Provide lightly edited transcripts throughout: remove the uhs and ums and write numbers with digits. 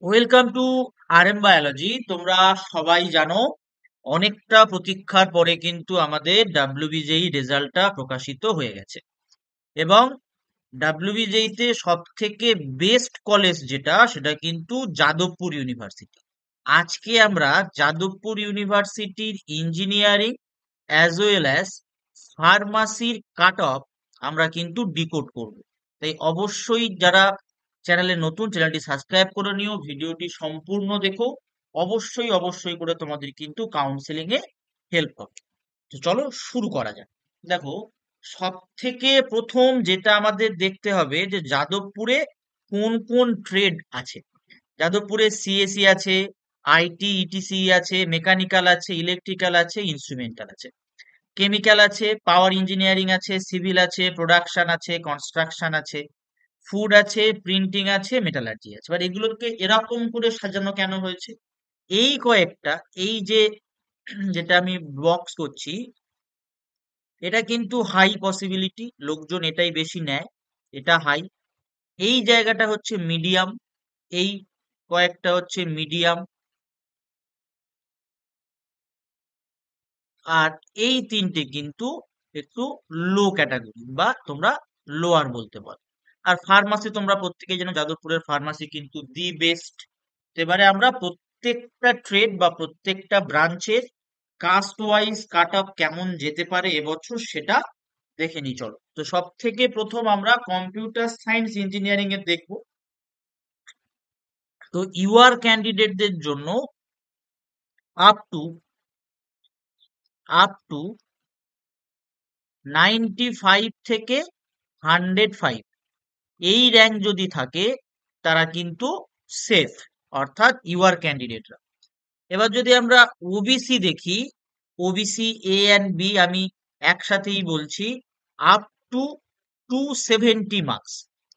Welcome to RM biology. তোমরা সবাই জানো অনেকটা প্রতীক্ষার পরে কিন্তু আমাদের ডাব্লিউবিজেই রেজাল্টটা প্রকাশিত হয়ে গেছে এবং ডাব্লিউবিজেই তে সব থেকে বেস্ট কলেজ যেটা সেটা কিন্তু যাদবপুর ইউনিভার্সিটি। আজকে আমরা যাদবপুর ইউনিভার্সিটির ইঞ্জিনিয়ারিং অ্যাজ ওয়েল অ্যাজ ফার্মাসির কাট অফ আমরা কিন্তু ডিকোড করব। তাই অবশ্যই যারা চ্যানেলে নতুন, চ্যানেলটি সাবস্ক্রাইব করে নিও, ভিডিওটি সম্পূর্ণ দেখো। অবশ্যই অবশ্যই করে তোমাদের কিন্তু কাউন্সেলিং এ হেল্প হবে। তো চলো শুরু করা যাক। দেখো, সব থেকে প্রথম যেটা আমাদের দেখতে হবে যে যাদবপুরে কোন কোন ট্রেড আছে। যাদবপুরে সিএসি আছে, আইটি ইটিসি আছে, মেকানিক্যাল আছে, ইলেকট্রিক্যাল আছে, ইনস্ট্রুমেন্টাল আছে, কেমিক্যাল আছে, পাওয়ার ইঞ্জিনিয়ারিং আছে, সিভিল আছে, প্রোডাকশন আছে, কনস্ট্রাকশন আছে, ফুড আছে, প্রিন্টিং আছে, মেটালার্জি আছে। এবার এগুলোকে এরকম করে সাজানো কেন হয়েছে? এই কয়েকটা, এই যে যেটা আমি বক্স করছি, এটা কিন্তু হাই পসিবিলিটি, লোকজন এটাই বেশি নেয়, এটা হাই। এই জায়গাটা হচ্ছে মিডিয়াম, এই কয়েকটা হচ্ছে মিডিয়াম, আর এই তিনটে কিন্তু একটু লো ক্যাটাগরি বা তোমরা লোয়ার বলতে পারো। আর ফার্মাসি তোমরা প্রত্যেকেই জানো যাদবপুরের ফার্মাসি কিন্তু দি বেস্ট। এবারে আমরা প্রত্যেকটা ট্রেড বা প্রত্যেকটা ব্রাঞ্চের কাস্ট ওয়াইজ কাট অফ কেমন যেতে পারে এবছর সেটা দেখে নিই। চলো, তো সব থেকে প্রথম আমরা কম্পিউটার সায়েন্স ইঞ্জিনিয়ারিং এর দেখবো। তো ইউআর ক্যান্ডিডেটদের জন্য আপ টু আপ টু 95 থেকে 105 এই র্যাঙ্ক যদি থাকে তারা কিন্তু সেফ, অর্থাৎ ইউআর ক্যান্ডিডেটরা। এবার যদি আমরা ওবিসি দেখি, ওবিসি এ অ্যান্ড বি আমি একসাথেই বলছি, আপ টু 270 মার্কস।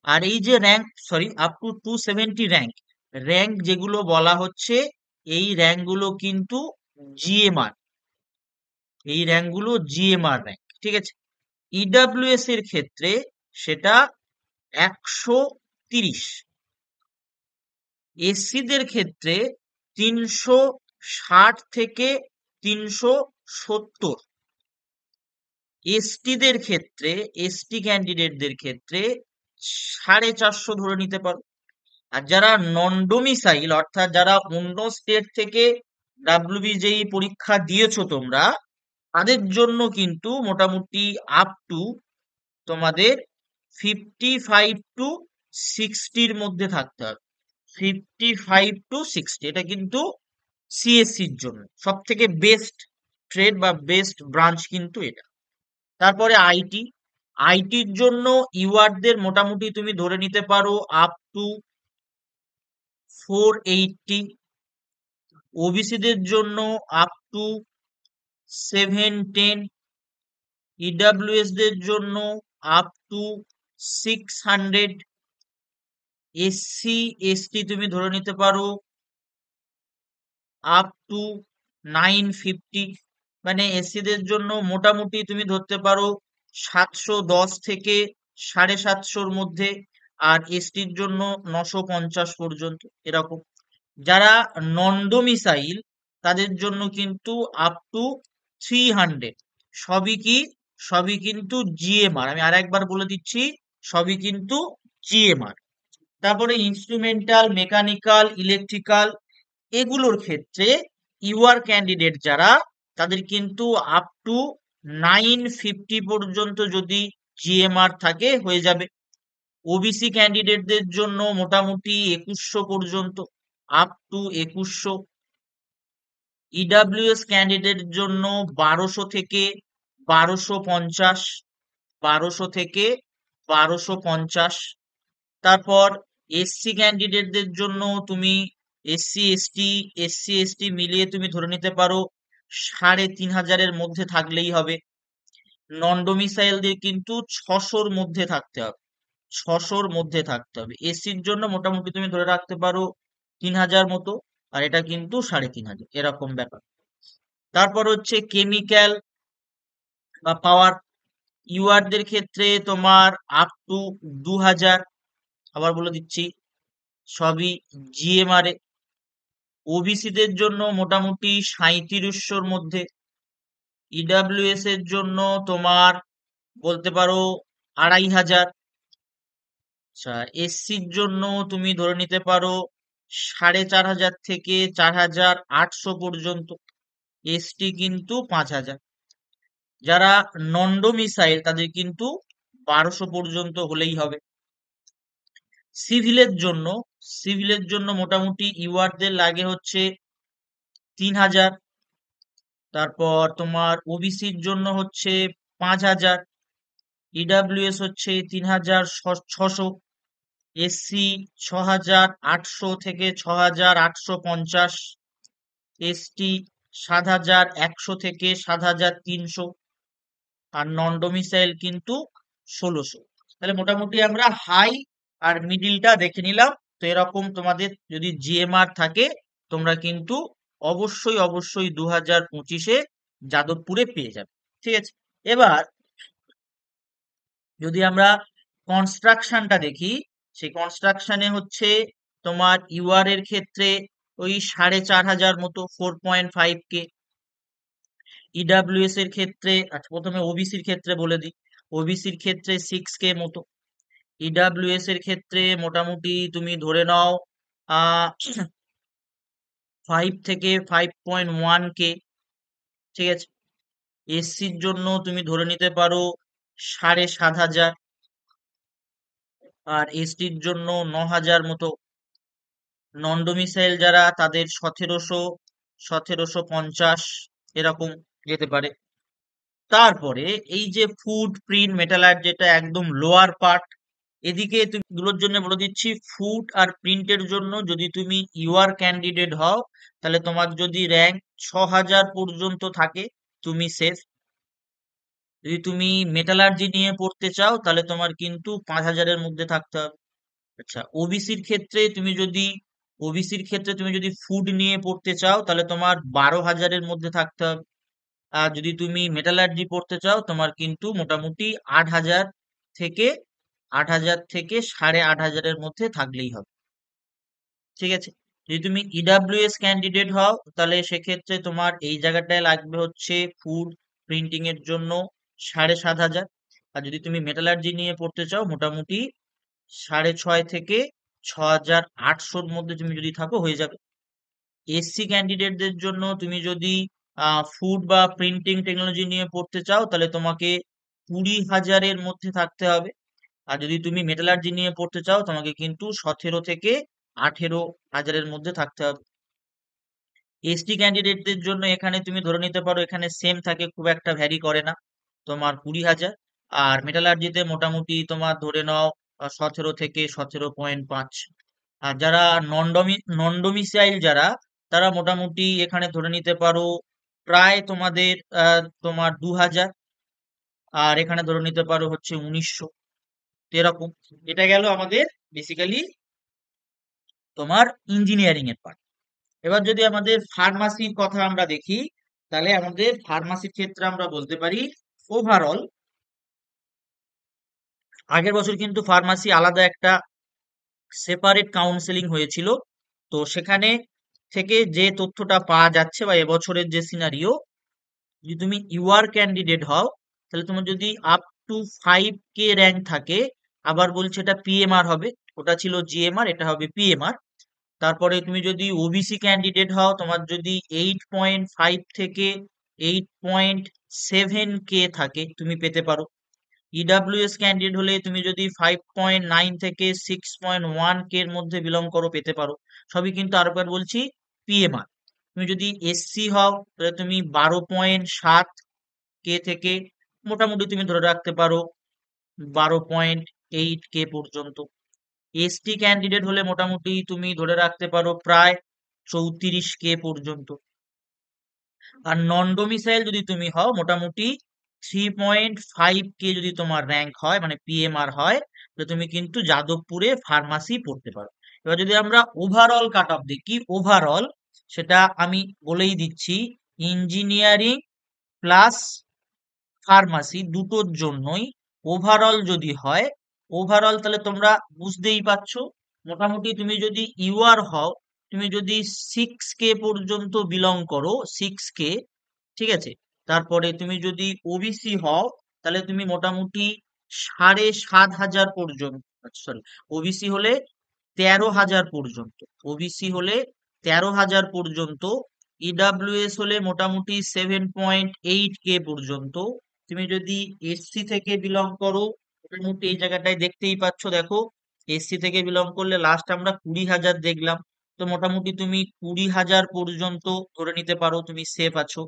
আর এই যে rank, sorry, up to 270 rank, rank যেগুলো বলা হচ্ছে এই র্যাঙ্কগুলো কিন্তু জিএমআর, এই র্যাঙ্কগুলো জিএমআর র্যাঙ্ক, ঠিক আছে। ইডাব্লিউএস এর ক্ষেত্রে সেটা 130, এসসিদের ক্ষেত্রে 360 থেকে 370, এসটিদের ক্ষেত্রে, এসটি ক্যান্ডিডেটদের ক্ষেত্রে 450 ধরে নিতে পারো। আর যারা নন ডোমিসাইল, অর্থাৎ যারা অন্য স্টেট থেকে ডাব্লিউবিজেই পরীক্ষা দিয়েছো তোমরা, তাদের জন্য কিন্তু মোটামুটি আপ টু তোমাদের 55 টু 60 মধ্যে থাকতে হবে। 55 টু 60, এটা কিন্তু সিএসসির জন্য সব থেকে বেস্ট ট্রেড বা বেস্ট ব্রাঞ্চ কিন্তু এটা। তারপরে আইটি, আইটির জন্য ইউআরদের মোটামুটি তুমি ধরে নিতে পারো আপ টু 480, ওবিসিদের জন্য আপ টু 710, ইডাব্লিউএস দের জন্য আপ টু 600, এসসি এসটি তুমি ধরে নিতে পারো আপ টু 950। মানে এসসিদের জন্য মোটামুটি তুমি ধরতে পারো 710 থেকে 750-র মধ্যে, আর এসটির জন্য 950 পর্যন্ত এরকম। যারা নন ডোমিসাইল তাদের জন্য কিন্তু আপ টু 300। সবই কি, সবই কিন্তু জিএমআর, আমি আরেকবার বলে দিচ্ছি, সবই কিন্তু জিএমআর। তারপরে ইনস্ট্রুমেন্টাল, মেকানিক্যাল, ইলেকট্রিক্যাল, এগুলোর ক্ষেত্রে ইউআর ক্যান্ডিডেট যারা, তাদের কিন্তু আপ টু 950 পর্যন্ত যদি জিএমআর থাকে হয়ে যাবে। ওবিসি ক্যান্ডিডেটদের জন্য মোটামুটি 2100 পর্যন্ত, আপ টু 2100। ইডাব্লিউএস ক্যান্ডিডেট জন্য 1200 থেকে 1250, 1200 থেকে 1250। তারপর এসসি ক্যান্ডিডেটদের জন্য তুমি এসসি এসটি, এসসি এসটি মিলিয়ে তুমি ধরে নিতে পারো 3500-এর মধ্যে থাকলেই হবে। নন ডোমিসাইলদের কিন্তু 600-র মধ্যে থাকতে হবে, 600-র মধ্যে থাকতে হবে। এসসির জন্য মোটামুটি তুমি ধরে রাখতে পারো 3000 মতো, আর এটা কিন্তু 3500 এরকম ব্যাপার। তারপর হচ্ছে কেমিক্যাল বা পাওয়ার, ইউআরদের ক্ষেত্রে তোমার আপ টু 2000, আবার বলে দিচ্ছি সবই জিএমআর এ। ওবিসি দের জন্য মোটামুটি 3700-র মধ্যে। ইডাব্লিউএস এর জন্য তোমার বলতে পারো 2500। আচ্ছা, এসসির জন্য তুমি ধরে নিতে পারো 4500 থেকে 4800 পর্যন্ত। এসটি কিন্তু 5000। যারা নন ডোমিসাইল তাদের কিন্তু 1200 পর্যন্ত হলেই হবে। সিভিলের জন্য সিভিলের জন্য মোটামুটি ইউআরদের লাগে হচ্ছে 3000। তারপর তোমার ওবিসির জন্য হচ্ছে 5000। ইডাব্লিউএস হচ্ছে 3600। এসসি 6800 থেকে 6850। এসটি 7100 থেকে 7300। আর নন ডোমিসাইল কিন্তু 1600। তাহলে মোটামুটি আমরা হাই আর মিডিলটা দেখে নিলাম। তো এরকম তোমাদের যদি জিএমআর থাকে তোমরা কিন্তু অবশ্যই অবশ্যই 2025-এ যাদবপুরে পেয়ে যাবে। ঠিক আছে। এবার যদি আমরা কনস্ট্রাকশনটা দেখি, সেই কনস্ট্রাকশনে হচ্ছে তোমার ইউআর এর ক্ষেত্রে ওই 4500 মতো, 4.5K। ইডাব্লিউএস এর ক্ষেত্রে, আচ্ছা প্রথমে ওবিসির ক্ষেত্রে বলে দিই, ওবিসির ক্ষেত্রে 6K মতো। ইডাব্লিউএস এর ক্ষেত্রে মোটামুটি তুমি ধরে নাও 5 থেকে 5.1K। ঠিক আছে। এসসির জন্য তুমি ধরে নিতে পারো 7500। আর এসটির জন্য 9000 মতো। নন ডোমিসাইল যারা তাদের 1700, 1750 এরকম যেতে পারে। তারপরে এই যে ফুড প্রিন্ট মেটাল আর্ট, যেটা একদম লোয়ার পার্ট, এদিকে গুলোর জন্য বলে দিচ্ছি, ফুড আর প্রিন্টের জন্য যদি তুমি ইউআর ক্যান্ডিডেট হও তাহলে তোমার যদি র্যাঙ্ক 6000 পর্যন্ত থাকে তুমি সেফ। যদি তুমি মেটালার্জি নিয়ে পড়তে চাও তাহলে তোমার কিন্তু 5000-এর মধ্যে থাকতে হবে। আচ্ছা, ওবিসির ক্ষেত্রে তুমি যদি ফুড নিয়ে পড়তে চাও তাহলে তোমার 12,000-এর মধ্যে থাকতে হবে। আর যদি তুমি মেটালার্জি পড়তে চাও তোমার কিন্তু মোটামুটি 8,000 থেকে 8500-এর মধ্যে থাকলেই হবে। ঠিক আছে। যদি তুমি ইডাব্লিউএস ক্যান্ডিডেট হও তাহলে সেক্ষেত্রে তোমার এই জায়গাটায় লাগবে হচ্ছে ফুড প্রিন্টিং এর জন্য 7500। আর যদি তুমি মেটালার্জি নিয়ে পড়তে চাও মোটামুটি 6,500 থেকে 6,800-র মধ্যে তুমি যদি থাকো হয়ে যাবে। এসসি ক্যান্ডিডেটদের জন্য তুমি যদি ফুড বা প্রিন্টিং টেকনোলজি নিয়ে পড়তে চাও তাহলে তোমাকে 20,000-এর মধ্যে থাকতে হবে। আর যদি তুমি মেটালার্জি নিয়ে পড়তে চাও তোমাকে কিন্তু 17 থেকে 18,000-এর মধ্যে থাকতে হবে। এসটি ক্যান্ডিডেটদের জন্য এখানে তুমি ধরে নিতে পারো এখানে সেম থাকে, খুব একটা ভ্যারি করে না, তোমার 20,000। আর মেটালার্জিতে মোটামুটি তোমার ধরে নাও 17 থেকে 17.5। আর যারা নন ডোমিসাইল যারা, তারা মোটামুটি এখানে ধরে নিতে পারো প্রায় তোমাদের তোমার 2000। আর এখানে ধরে নিতে পারো হচ্ছে 1900। এরকম। এটা গেল আমাদের বেসিক্যালি তোমার ইঞ্জিনিয়ারিং এর পার্ট। এবার যদি আমাদের ফার্মাসির কথা আমরা দেখি তাহলে আমাদের ফার্মাসির ক্ষেত্রে আমরা বলতে পারি ওভারঅল আগের বছর কিন্তু ফার্মাসি আলাদা একটা সেপারেট কাউন্সেলিং হয়েছিল। তো সেখানে থেকে যে তথ্যটা পাওয়া যাচ্ছে বা এবছরের যে সিনারিও, যদি তুমি ইউআর ক্যান্ডিডেট হও তাহলে তোমার যদি আপ টু 5K র্যাঙ্ক থাকে, আবার বলছে এটা পিএমআর হবে, ওটা ছিল জিএমআর, এটা হবে পিএমআর। তারপরে তুমি যদি ওবিসি ক্যান্ডিডেট হও তোমার যদি 8.5 থেকে 8.7K থাকে তুমি পেতে পারো। ইডাব্লিউএস ক্যান্ডিডেট হলে তুমি যদি 5.9 থেকে 6.1K এর মধ্যে বিলং করো পেতে পারো। সবই কিন্তু আরেকবার বলছি পিএমআর। তুমি যদি এসসি হও তাহলে তুমি 12.7K থেকে মোটামুটি তুমি ধরে রাখতে পারো 12.8K পর্যন্ত। এসটি ক্যান্ডিডেট হলে মোটামুটি তুমি ধরে রাখতে পারো প্রায় 34K পর্যন্ত। আর নন ডোমিসাইল যদি তুমি হও মোটামুটি 3.5K যদি তোমার র্যাঙ্ক হয় মানে পিএমআর হয় তাহলে তুমি কিন্তু যাদবপুরে ফার্মাসি পড়তে পারো। এবার যদি আমরা ওভারঅল কাট অফ দেখি, ওভারঅল সেটা আমি বলেই দিচ্ছি, ইঞ্জিনিয়ারিং প্লাস ফার্মাসি দুটোর জন্যই ওভারঅল যদি হয়, ওভারঅল তাহলে তোমরা বুঝতেই পারছো মোটামুটি তুমি যদি ইউআর হও, তুমি যদি 6K পর্যন্ত বিলং করো, 6K, ঠিক আছে, তারপরে তুমি যদি ওবিসি হও, তাহলে তুমি মোটামুটি 7,500 পর্যন্ত, সরি, ওবিসি হলে 13,000 পর্যন্ত, ওবিসি হলে 13,000 পর্যন্ত, ইডাব্লিউএস হলে মোটামুটি 7.8K পর্যন্ত। তুমি যদি এসসি থেকে বিলং করো, মোটামুটি এই জায়গাটায় দেখতেই পাচ্ছ, দেখো, এসসি থেকে বিলং করলে লাস্ট আমরা 20,000 দেখলাম। তো মোটামুটি তুমি 20,000 পর্যন্ত ধরে নিতে পারো তুমি সেফ আছো।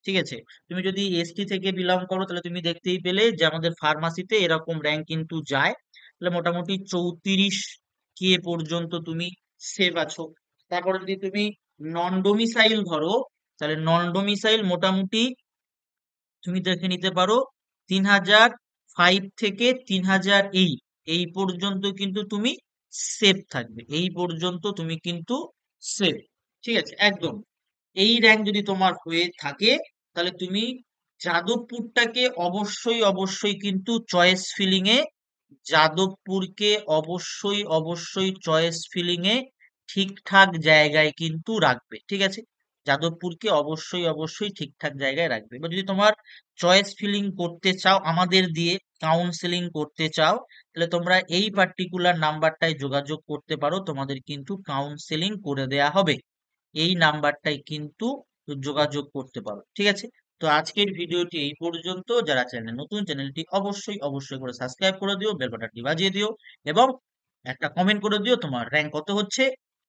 ঠিক আছে, তুমি যদি এসটি থেকে বিলং করো, তাহলে তুমি দেখতেই পেলে যে আমাদের ফার্মাসিতে এরকম র্যাঙ্ক কিন্তু যায়, তাহলে মোটামুটি 34K পর্যন্ত তুমি সেফ আছো। তারপরে যদি তুমি নন ডোমিসাইল ধরো, তাহলে নন ডোমিসাইল মোটামুটি তুমি দেখে নিতে পারো 3,005 থেকে 3,008, এই পর্যন্ত কিন্তু তুমি সেফ থাকবে, এই পর্যন্ত তুমি কিন্তু সেফ। ঠিক আছে, একদম। এই র্যাঙ্ক যদি তোমার হয়ে থাকে, তাহলে তুমি যাদবপুরটাকে অবশ্যই অবশ্যই কিন্তু চয়েস ফিলিং এ, যাদবপুরকে অবশ্যই অবশ্যই চয়েস ফিলিং এ ঠিকঠাক জায়গায় কিন্তু রাখবে। ঠিক আছে, যাদবপুরকে অবশ্যই অবশ্যই ঠিকঠাক জায়গায় রাখবে। এবার যদি তোমার চয়েস ফিলিং করতে চাও, আমাদের দিয়ে কাউন্সেলিং করতে চাও, তাহলে তোমরা এই পার্টিকুলার নাম্বারটায় যোগাযোগ করতে পারো, তোমাদের কিন্তু কাউন্সেলিং করে দেয়া হবে। এই নাম্বারটাই কিন্তু যোগাযোগ করতে পারো। ঠিক আছে, তো আজকের ভিডিওটি এই পর্যন্ত। যারা চ্যানেল নতুন, চ্যানেলটি অবশ্যই অবশ্যই করে সাবস্ক্রাইব করে দিও, বেল বাটনটি বাজিয়ে দিও, এবং একটা কমেন্ট করে দিও তোমার র্যাঙ্ক কত হচ্ছে।